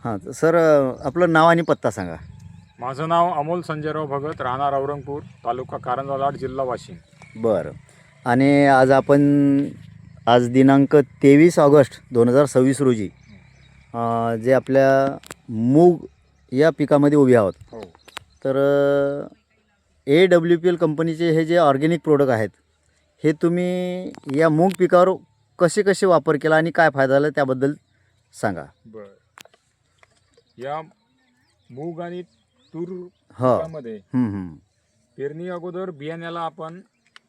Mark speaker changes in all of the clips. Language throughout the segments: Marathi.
Speaker 1: हां सर, आपलं नाव आणि पत्ता सांगा.
Speaker 2: माझं नाव अमोल संजयराव भगत, राहणार औरंगपूर, तालुका कारंजा लाड, जिल्हा वाशिम.
Speaker 1: बरं. आणि आज दिनांक 23 ऑगस्ट 2026 रोजी जे आपल्या मूग या पिकामध्ये उभे आहोत.
Speaker 2: हो.
Speaker 1: तर AWPL कंपनीचे हे जे ऑर्गॅनिक प्रोडक्ट आहेत, हे तुम्ही या मूग पिकावर कसे कसे वापर केला आणि काय फायदा झाला त्याबद्दल सांगा.
Speaker 2: बर. या मूग आणि तूर
Speaker 1: हो.
Speaker 2: पिकामध्ये पेरणी अगोदर बियाण्याला आपण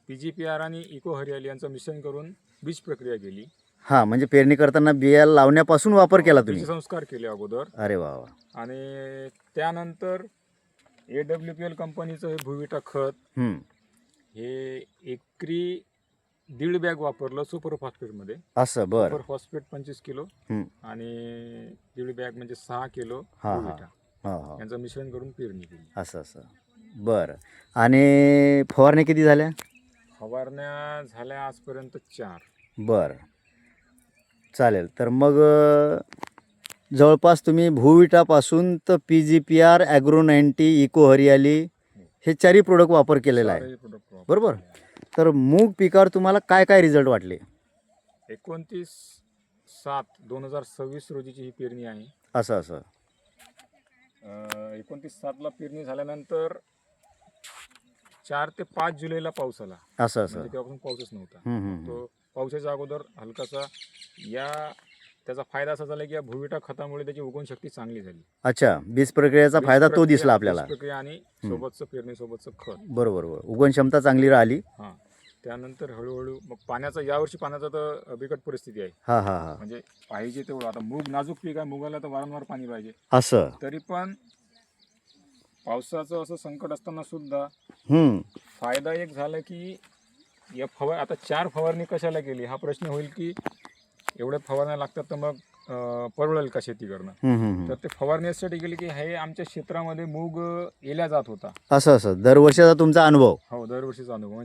Speaker 2: PGPR आणि इको हरियाली यांचं मिश्रण करून बीज प्रक्रिया केली.
Speaker 1: हां, म्हणजे पेरणी करताना बिया लावण्यापासून वापर केला तुम्ही.
Speaker 2: बीज संस्कार केले अगोदर.
Speaker 1: अरे वा वा.
Speaker 2: आणि त्यानंतर AWPL कंपनीचं हे भुविटा खत हे एकरी 1.5 बॅग वापरलं सुपर फॉस्फेटमध्ये.
Speaker 1: असं. बरं.
Speaker 2: सुपर फॉस्फेट 25 किलो आणि 1.5 बॅग म्हणजे 6 किलो
Speaker 1: हां
Speaker 2: भुविटा
Speaker 1: हां हां.
Speaker 2: यांचं मिश्रण करून पेरणी केली.
Speaker 1: असं असं. बरं. आणि फवारण्या किती झाल्या?
Speaker 2: फवारण्या झाल्या आजपर्यंत 4.
Speaker 1: बरं, चालेल. तर मग जवळपास तुम्ही भुविटापासून तर PGPR, ॲग्रो 90, इको हरियाली हे 4ही प्रोडक्ट वापर केलेला आहे, बरोबर? तर मूग पिकावर तुम्हाला काय काय रिझल्ट वाटले?
Speaker 2: 29/7/2026 रोजीची ही पेरणी आहे.
Speaker 1: असं असं.
Speaker 2: 29/7ला पेरणी झाल्यानंतर 4 ते 5 जुलैला पाऊस आला.
Speaker 1: असं असं.
Speaker 2: म्हणजे तेव्हापासून पाऊसच नव्हता.
Speaker 1: हं.
Speaker 2: तो पावसाच्या अगोदर हलकासा त्याचा फायदा असा झाला की या भुविटा खतामुळे त्याची उगवण शक्ती चांगली झाली.
Speaker 1: अच्छा, बीज प्रक्रियेचा फायदा तो दिसला आपल्याला.
Speaker 2: बीज प्रक्रिया आणि सोबतचं पेरणीसोबतचं खत.
Speaker 1: बरोबर. उगवण क्षमता चांगली राहिली.
Speaker 2: हां. त्यानंतर हळूहळू मग यावर्षी पाण्याचा तर बिकट परिस्थिती आहे.
Speaker 1: हां हां हां.
Speaker 2: म्हणजे पाहिजे तेवढं. आता मूग नाजूक पीक आहे, मुगाला तर वारंवार पाणी पाहिजे.
Speaker 1: असं.
Speaker 2: तरी पण पावसाचं असं संकट असताना सुद्धा फायदा एक झाला की या आता 4 फवारणी कशाला केली हा प्रश्न होईल की एवढ्या फवारण्या लागतात तर मग परवडेल का शेती करणं. तर ते फवारण्यासाठी गेले की हे आमच्या क्षेत्रामध्ये मूग येल्या जात होता.
Speaker 1: असं असं. दरवर्षीचा तुमचा अनुभव?
Speaker 2: हो, दरवर्षीचा अनुभव.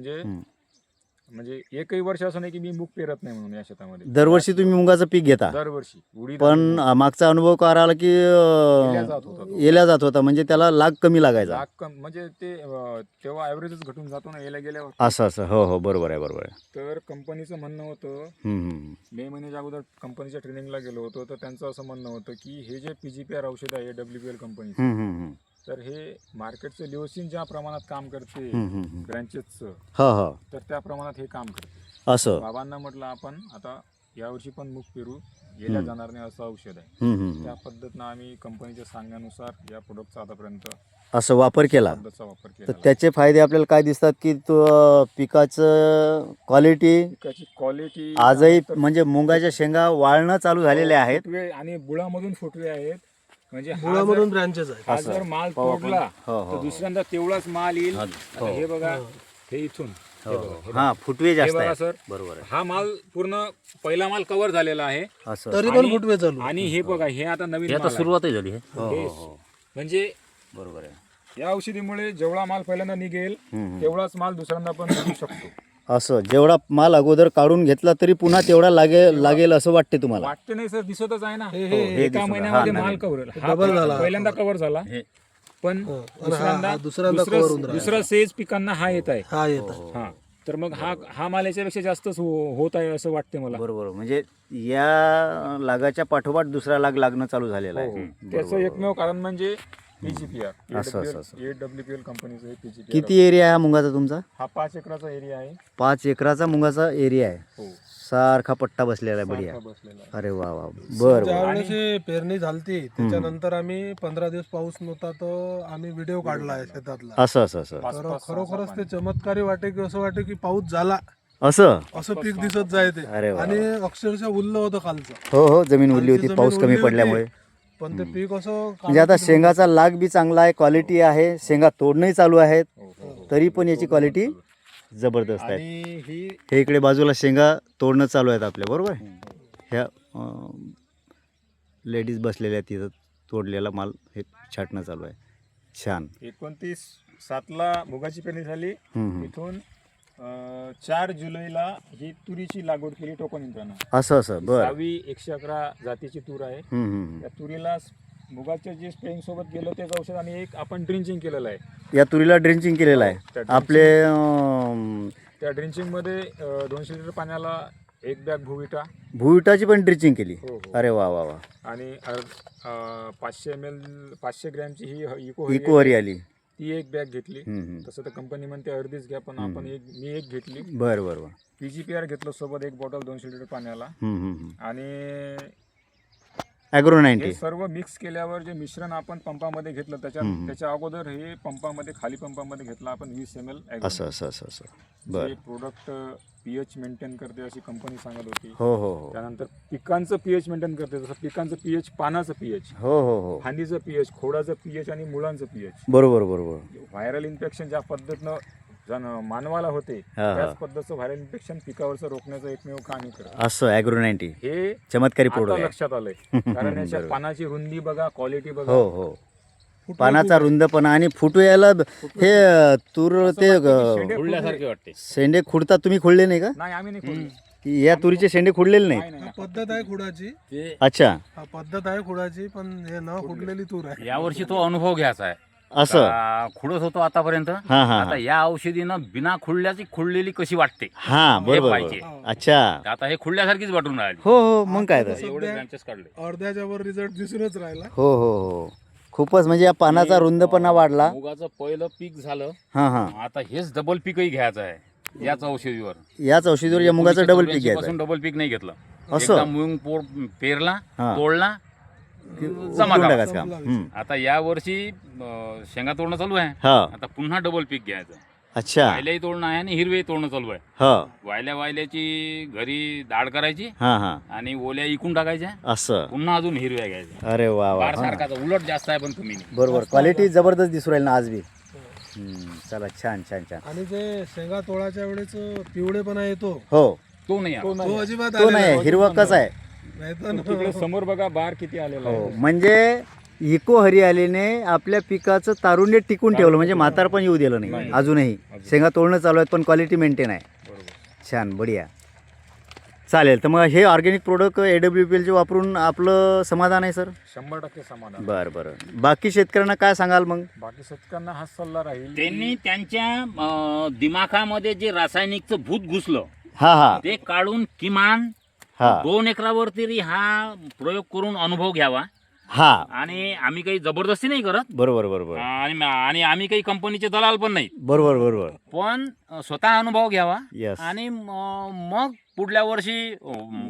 Speaker 2: म्हणजे एकही वर्ष असं नाही की मी मूग पेरत नाही म्हणून या शेतामध्ये.
Speaker 1: दरवर्षी तुम्ही मुगाचं पीक घेता?
Speaker 2: दरवर्षी. उडीद
Speaker 1: पण मागचा अनुभव काय आला की येल्या जात होता, म्हणजे त्याला लाग कमी लागायचा.
Speaker 2: म्हणजे ते तेव्हा ॲव्हरेजच घटून जातो ना येल्या गेल्यावर.
Speaker 1: असं असं. हो हो, बरोबर आहे बरोबर आहे.
Speaker 2: तर कंपनीचं म्हणणं होतं, मे महिन्याच्या अगोदर कंपनीच्या ट्रेनिंगला गेलो होतो, तर त्यांचं असं म्हणणं होतं की हे जे PGPR औषध आहे AWPL कंपनीचं, तर हे मार्केटचं लिओसिन ज्या प्रमाणात काम करते ब्रँचेसचं, तर त्या प्रमाणात हे काम करते.
Speaker 1: असं.
Speaker 2: बाबांना म्हटलं आपण आता यावर्षी पण मूग पेरू, येल्या जाणार नाही असं औषध आहे. त्या पद्धतीनं आम्ही कंपनीच्या सांगण्यानुसार या प्रोडक्टचा आतापर्यंत
Speaker 1: असं वापर केला.
Speaker 2: वापर
Speaker 1: तर
Speaker 2: केला.
Speaker 1: त्याचे फायदे आपल्याला काय दिसतात की तो पिकाची क्वालिटी आजही म्हणजे मुगाच्या शेंगा वाळणं चालू झालेले आहेत
Speaker 2: आणि बुळामधून फुटवे आहेत. म्हणजे
Speaker 3: बुळामधून ब्रांचेस आहेत.
Speaker 2: हा जर माल तोडला तर दुसऱ्यांदा तेवढाच माल येईल. हे बघा, हे इथून
Speaker 1: फुटवे जास्त
Speaker 2: बघा
Speaker 1: आहे.
Speaker 2: सर,
Speaker 1: बरोबर आहे.
Speaker 2: हा माल पूर्ण पहिला माल कव्हर झालेला आहे.
Speaker 1: असं.
Speaker 3: तरी पण फुटवे चालू.
Speaker 2: आणि हे बघा, हे आता नवीन माल आहे.
Speaker 4: सुरुवातही झाली आहे.
Speaker 2: म्हणजे
Speaker 1: बरोबर आहे.
Speaker 2: या औषधीमुळे जेवढा माल पहिल्यांदा निघेल तेवढाच माल दुसऱ्यांदा पण निघू शकतो.
Speaker 1: असं. जेवढा माल अगोदर काढून घेतला तरी पुन्हा तेवढा लागेल असं वाटते तुम्हाला?
Speaker 2: वाटते नाही सर, दिसतच आहे ना.
Speaker 1: हे
Speaker 2: एका महिन्यामध्ये माल कव्हर
Speaker 3: डबल झाला.
Speaker 2: पहिल्यांदा कव्हर झाला, पण
Speaker 3: दुसऱ्यांदा
Speaker 2: दुसरा सेज पिकांना हा येत आहे.
Speaker 3: हा येतात.
Speaker 2: हा, तर मग हा माल याच्यापेक्षा जास्तच होत आहे असं वाटते मला.
Speaker 1: बरोबर. म्हणजे या लागाच्या पाठोपाठ दुसरा लाग लागणं चालू झालेला आहे.
Speaker 2: त्याचं एकमेव कारण म्हणजे PGPR,
Speaker 1: असं.
Speaker 2: AWPL कंपनीचं हे PGPR.
Speaker 1: किती एरिया आहे हा मुगाचा तुमचा?
Speaker 2: हा 5 एकराचा एरिया आहे.
Speaker 1: 5 एकराचा मुगाचा एरिया आहे.
Speaker 2: हो,
Speaker 1: सारखा पट्टा बसलेला आहे. बढिया.
Speaker 2: बसलेला आहे.
Speaker 1: अरे वा वा. बरं.
Speaker 3: ज्यावेळेस पेरणी झालती त्याच्यानंतर आम्ही 15 दिवस पाऊस नव्हता तर आम्ही व्हिडिओ काढला आहे शेतातला.
Speaker 1: असं असं असं.
Speaker 3: तर खरोखरच ते चमत्कारी वाटे की असं वाटे की पाऊस झाला
Speaker 1: असं
Speaker 3: पीक दिसत जाय ते.
Speaker 1: अरे वा.
Speaker 3: आणि अक्षरशः उरलं होतं खालचं.
Speaker 1: हो, जमीन उरली होती पाऊस कमी पडल्यामुळे.
Speaker 3: पण ते पीक असं
Speaker 1: म्हणजे आता शेंगाचा लाग बी चांगला आहे, क्वालिटी आहे, शेंगा तोडणंही चालू आहेत, तरी पण याची क्वालिटी जबरदस्त आहे.
Speaker 2: आणि
Speaker 1: हे इकडे बाजूला शेंगा तोडणं चालू आहेत आपल्या, बरोबर. ह्या लेडीज बसलेल्या आहेत तिथं, तोडलेला माल हे छाटणं चालू आहे. छान.
Speaker 2: 29/7ला मुगाची पेरणी झाली. इथून 4 जुलैला ही तुरीची लागवड केली टोकन यंत्रानं.
Speaker 1: असं. बरं.
Speaker 2: 111 जातीची तूर आहे. त्या तुरीला मुगाच्या जे स्प्रेइंग सोबत गेलं तेच औषध आणि एक आपण ड्रिंचिंग केलेलं आहे.
Speaker 1: या तुरीला ड्रिंचिंग केलेलं आहे
Speaker 2: त्या
Speaker 1: आपले
Speaker 2: त्या ड्रिंचिंगमध्ये 200 लिटर पाण्याला एक बॅग भुविटा.
Speaker 1: भुविटाची पण ड्रिंचिंग केली.
Speaker 2: हो हो.
Speaker 1: अरे वा वा वा.
Speaker 2: आणि 500 ml 500 ग्रॅमची ही
Speaker 1: इको हरियाली.
Speaker 2: ती एक बॅग घेतली.
Speaker 1: हम्म, हम्म.
Speaker 2: तसं तर कंपनी म्हणते अर्धीच घ्या, पण आपण मी एक घेतली.
Speaker 1: बरं बरं बरं.
Speaker 2: PGPR घेतलं सोबत एक बॉटल 200 लिटर पाण्याला. आणि
Speaker 1: ॲग्रो
Speaker 2: हे
Speaker 1: 90.
Speaker 2: सर्व मिक्स केल्यावर जे मिश्रण आपण पंपामध्ये घेतलं त्याच्या अगोदर हे पंपामध्ये खाली पंपामध्ये घेतलं आपण 20 ml.
Speaker 1: असं असं असं असं. बरं.
Speaker 2: जे प्रोडक्ट pH मेंटेन करते अशी कंपनी सांगत होती.
Speaker 1: हो हो हो.
Speaker 2: त्यानंतर पिकांचं pH मेंटेन करते, जसं पिकांचं pH, पानाचं pH,
Speaker 1: हो हो हो.
Speaker 2: फांदीचं pH, खोडाचं pH आणि मुळांचं pH.
Speaker 1: बरोबर बरोबर.
Speaker 2: व्हायरल इन्फेक्शन ज्या पद्धतीनं मानवाला होते
Speaker 1: हा.
Speaker 2: त्याच पद्धतीचं व्हायरल इन्फेक्शन पिकावरचं रोखण्याचं एकमेव काम हे करत.
Speaker 1: असं ॲग्रो 90
Speaker 2: हे
Speaker 1: चमत्कारी
Speaker 2: आता
Speaker 1: प्रोडक्ट आहे.
Speaker 2: लक्षात आलंय. कारण याच्या पानाची रुंदी बघा, क्वालिटी बघा.
Speaker 1: हो हो. पानाचा रुंदपणा आणि फुटू यायला हे तूर ते
Speaker 2: शेंडे
Speaker 4: खुडल्यासारखे वाटते.
Speaker 1: शेंडे खुडतात. तुम्ही खुडले नाही का?
Speaker 2: नाही, आम्ही नाही खोडले.
Speaker 1: या तुरीचे शेंडे खुडलेले नाही?
Speaker 2: नाही,
Speaker 3: हा
Speaker 2: नाही.
Speaker 3: पद्धत आहे खुडाची.
Speaker 4: ते
Speaker 1: अच्छा.
Speaker 3: हा पद्धत आहे खुडाची, पण हे न खुडलेली तूर आहे.
Speaker 4: यावर्षी तो अनुभव घ्यायचा आहे.
Speaker 1: असं.
Speaker 4: खुडत होतो आतापर्यंत.
Speaker 1: हा हा
Speaker 4: आता या औषधीनं बिना खुडल्याची खुडलेली कशी वाटते
Speaker 1: हा बरोबर
Speaker 4: पाहिजे.
Speaker 1: बरोबर. अच्छा.
Speaker 4: आता हे खुडल्यासारखीच वाटून राहिली.
Speaker 1: हो हो. मग काय तर.
Speaker 4: एवढे ब्रँचेस काढले.
Speaker 3: अर्ध्याच्या वर रिझल्ट दिसूनच राहिला.
Speaker 1: हो हो हो. खूपच म्हणजे या पानाचा रुंदपणा वाढला.
Speaker 4: मुगाचं पहिलं पीक झालं.
Speaker 1: हा हा.
Speaker 4: आता हेच डबल पीकही घ्यायचं आहे याच औषधीवर.
Speaker 1: याच औषधीवर या मुगाचं डबल पीक घ्यायचं
Speaker 4: पासून डबल पीक नाही घेतलं.
Speaker 1: असं?
Speaker 4: एकदा मूग पेरला,
Speaker 1: हा.
Speaker 4: तोडला, जमा
Speaker 1: उकळून
Speaker 4: झाला.
Speaker 1: टाकायचं काम. हम्म.
Speaker 4: आता या वर्षी शेंगा तोडणं चालू आहे.
Speaker 1: हा.
Speaker 4: आता पुन्हा डबल पीक घ्यायचं.
Speaker 1: अच्छा.
Speaker 4: वायल्याही तोडणं आहे आणि हिरवेही तोडणं चालू आहे.
Speaker 1: हा
Speaker 4: वायल्याची घरी दाढ करायची
Speaker 1: हा हा.
Speaker 4: आणि ओल्या इकून टाकायच्या.
Speaker 1: असं.
Speaker 4: पुन्हा अजून हिरव्या घ्यायच्या.
Speaker 1: अरे वा वा.
Speaker 4: बार
Speaker 1: हा.
Speaker 4: सारखाचा उलट जास्त आहे पण कमी नाही.
Speaker 1: बरोबर. क्वालिटी जबरदस्त दिसू राहील ना आज बी. चला छान छान छान.
Speaker 3: आणि ते शेंगा तोडाच्या वेळेस पिवळेपणा येतो,
Speaker 1: हो.
Speaker 4: तो नाही आहे.
Speaker 3: तो अजिबात
Speaker 1: तो नाही हिरवा कसा आहे.
Speaker 2: तिकडे समोर बघा बार किती आलेला
Speaker 1: हो.
Speaker 2: आहे.
Speaker 1: म्हणजे इको हरियालीने आपल्या पिकाचं तारुण्य टिकून ठेवलं. म्हणजे म्हातार पण येऊ दिलं नाही. अजूनही शेंगा तोडणं चालू आहेत पण क्वालिटी मेंटेन आहे.
Speaker 2: बरोबर.
Speaker 1: छान बढिया. चालेल. तर मग हे ऑर्गॅनिक प्रोडक्ट AWPLचे वापरून आपलं समाधान आहे सर?
Speaker 2: 100% समाधान.
Speaker 1: बरं बरं. बाकी शेतकऱ्यांना काय सांगाल मग?
Speaker 2: बाकी शेतकऱ्यांना हाच सल्ला राहील.
Speaker 4: त्यांनी त्यांच्या दिमाखामध्ये जे रासायनिकचं भूत घुसलं
Speaker 1: हा हा
Speaker 4: ते काढून किमान
Speaker 1: हा
Speaker 4: 2 एकरावर तरी हा प्रयोग करून अनुभव घ्यावा.
Speaker 1: हा.
Speaker 4: आणि आम्ही काही जबरदस्ती नाही करत
Speaker 1: बरोबर बरोबर
Speaker 4: आणि आम्ही काही कंपनीचे दलाल पण नाही.
Speaker 1: बरोबर बरोबर.
Speaker 4: पण स्वतः अनुभव घ्यावा
Speaker 1: Yes.
Speaker 4: आणि मग पुढल्या वर्षी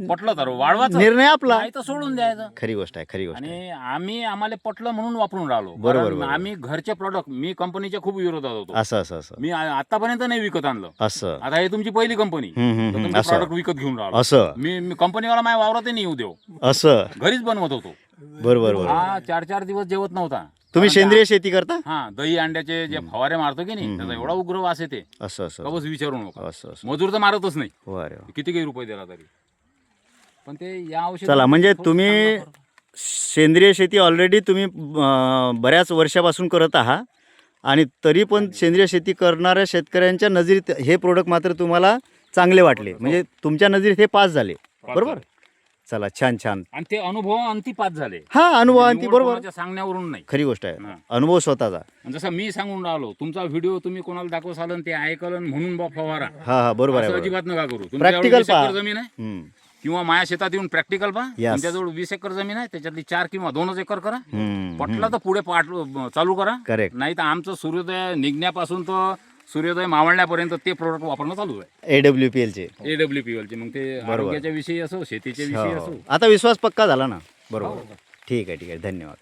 Speaker 4: पटलं तर वाढवायचं,
Speaker 1: निर्णय आपला.
Speaker 4: नाही तर सोडून द्यायचं.
Speaker 1: खरी गोष्ट आहे. खरी गोष्ट आहे.
Speaker 4: आणि आम्हाला पटलं म्हणून वापरून राहिलो.
Speaker 1: बरोबर,
Speaker 4: कारण
Speaker 1: बरोबर.
Speaker 4: आम्ही घरचे प्रॉडक्ट, मी कंपनीच्या खूप विरोधात होतो.
Speaker 1: असं असं असं
Speaker 4: मी आतापर्यंत नाही विकत आणलं.
Speaker 1: असं.
Speaker 4: आता हे तुमची पहिली कंपनी, तुमचं
Speaker 1: असं
Speaker 4: प्रॉडक्ट विकत घेऊन राहिलो.
Speaker 1: असं
Speaker 4: मी कंपनीवाला माझ्या वावरातही नाही येऊ देऊ,
Speaker 1: असं.
Speaker 4: घरीच बनवत होतो.
Speaker 1: बरोबर बरोबर.
Speaker 4: हा 4-4 दिवस जेवत नव्हता.
Speaker 1: तुम्ही
Speaker 4: कारण
Speaker 1: सेंद्रिय शेती करता?
Speaker 4: हा दही अंड्याचे जे फवारे मारतो की नाही, त्याचा एवढा उग्र वास येते,
Speaker 1: असं असं
Speaker 4: कबस विचारू नका.
Speaker 1: असं असं.
Speaker 4: मजूर तर मारतच नाही,
Speaker 1: हो अरे वा.
Speaker 4: किती काही रुपये दिला तरी. पण ते या औषध
Speaker 1: चला म्हणजे तुम्ही सेंद्रिय शेती ऑलरेडी तुम्ही बऱ्याच वर्षापासून करत आहात आणि तरी पण सेंद्रिय शेती करणाऱ्या शेतकऱ्यांच्या नजरेत हे प्रोडक्ट मात्र तुम्हाला चांगले वाटले. म्हणजे तुमच्या नजरेत हे पास झाले. बरोबर. चला छान छान.
Speaker 4: आणि ते अनुभव अंती पास झाले.
Speaker 1: हा अनुभव आणि ती
Speaker 4: निवड
Speaker 1: बरोबर
Speaker 4: कोणाच्या सांगण्यावरून नाही.
Speaker 1: खरी गोष्ट आहे.
Speaker 4: हा.
Speaker 1: अनुभव स्वतःचा.
Speaker 4: आणि जसं मी सांगून राहिलो, तुमचा व्हिडिओ तुम्ही कोणाला दाखवसाल आणि ते ऐकलं म्हणून बा फवारा,
Speaker 1: हा हा बरोबर आहे.
Speaker 4: असं
Speaker 1: बरोबर.
Speaker 4: अजिबात नका करू.
Speaker 1: Practical
Speaker 4: तुमच्याजवळ 20
Speaker 1: पहा.
Speaker 4: एकर जमीन आहे
Speaker 1: हम्म.
Speaker 4: किंवा माझ्या शेतात येऊन प्रॅक्टिकल पहा.
Speaker 1: Yes.
Speaker 4: तुमच्याजवळ 20 एकर जमीन आहे, त्याच्यातली 4 किंवा 2 एकर करा.
Speaker 1: हम्म.
Speaker 4: पटलं तर पुढे चालू करा.
Speaker 1: करेक्ट.
Speaker 4: नाही तर आमचं सूर्योदय निघण्यापासून तर सूर्योदय मावळण्यापर्यंत ते प्रोडक्ट वापरणं चालू आहे.
Speaker 1: AWPLचे.
Speaker 4: AWPLचे. मग ते आरोग्याच्या विषयी असो, शेतीच्या विषयी असो.
Speaker 1: आता विश्वास पक्का झाला ना. बरोबर. ठीक आहे ठीक आहे. धन्यवाद.